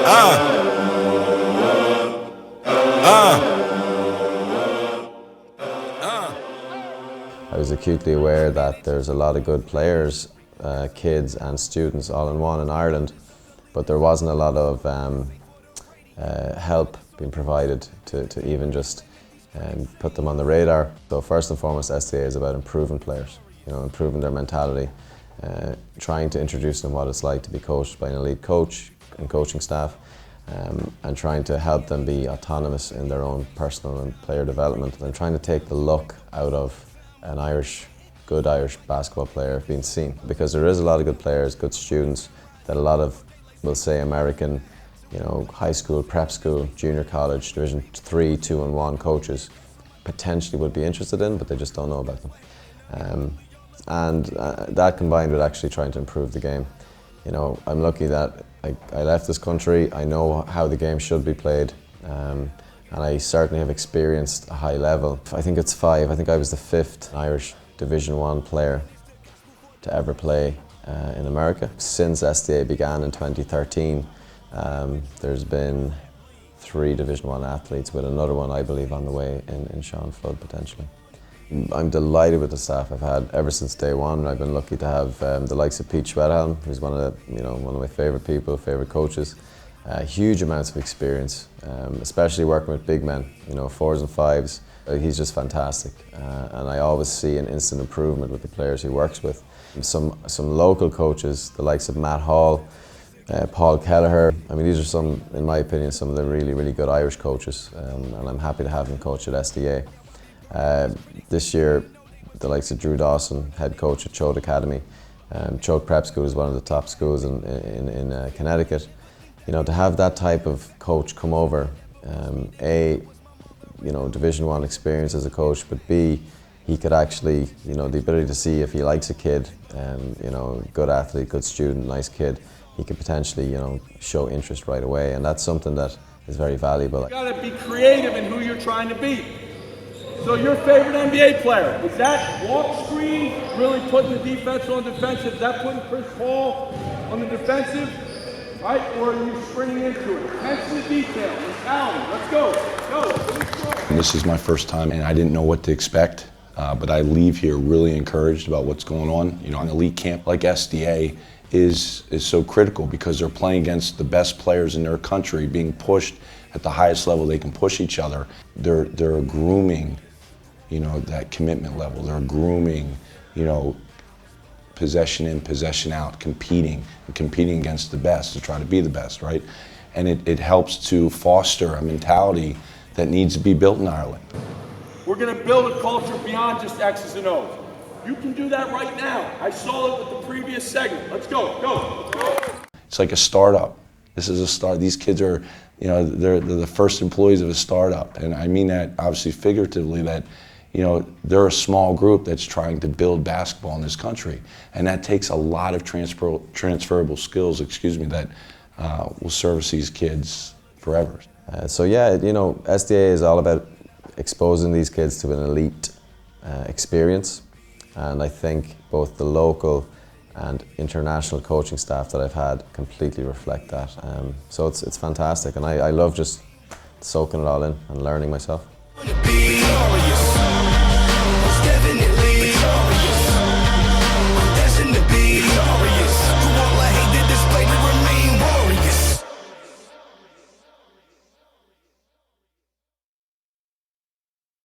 I was acutely aware that there's a lot of good players, kids and students all in one in Ireland, but there wasn't a lot of help being provided to even just put them on the radar. So first and foremost, SDA is about improving players, improving their mentality, trying to introduce them what it's like to be coached by an elite coach and coaching staff, and trying to help them be autonomous in their own personal and player development, and trying to take the luck out of an good Irish basketball player being seen. Because there is a lot of good players, good students, that a lot of, we'll say, American, high school, prep school, junior college, Division 3, 2 and 1 coaches potentially would be interested in, but they just don't know about them. That combined with actually trying to improve the game. I'm lucky that I left this country, I know how the game should be played, and I certainly have experienced a high level. I think it's 5, I think I was the 5th Irish Division 1 player to ever play in America. Since SDA began in 2013, there's been 3 Division 1 athletes, with another one I believe on the way in Sean Flood potentially. I'm delighted with the staff I've had ever since day one. I've been lucky to have the likes of Pete Schwedhelm, who's one of my favourite people, favourite coaches. Huge amounts of experience, especially working with big men, 4s and 5s. He's just fantastic, and I always see an instant improvement with the players he works with. Some local coaches, the likes of Matt Hall, Paul Kelleher. I mean, these are some, in my opinion, some of the really, really good Irish coaches, and I'm happy to have them coach at SDA. This year, the likes of Drew Dawson, head coach at Chode Academy. Chode Prep School is one of the top schools in Connecticut. To have that type of coach come over, Division 1 experience as a coach, but B, he could actually, the ability to see if he likes a kid, good athlete, good student, nice kid, he could potentially, show interest right away, and that's something that is very valuable. You gotta be creative in who you're trying to be. So your favorite NBA player, is that walk screen, really putting the defense on defensive? Is that putting Chris Paul on the defensive? Right? Or are you sprinting into it? Attention to detail, mentality. Let's go. Go. This is my first time, and I didn't know what to expect, but I leave here really encouraged about what's going on. An elite camp like SDA is so critical because they're playing against the best players in their country, being pushed at the highest level they can push each other. They're grooming, that commitment level. They're grooming, possession in, possession out, competing against the best to try to be the best, right? And it helps to foster a mentality that needs to be built in Ireland. We're going to build a culture beyond just X's and O's. You can do that right now. I saw it with the previous segment. Let's go, go. It's like a startup. This is a start. These kids are, they're the first employees of a startup. And I mean that obviously figuratively, that they're a small group that's trying to build basketball in this country. And that takes a lot of transferable skills, that will service these kids forever. SDA is all about exposing these kids to an elite experience. And I think both the local and international coaching staff that I've had completely reflect that. So it's fantastic, and I love just soaking it all in and learning myself. Definitely, destined to be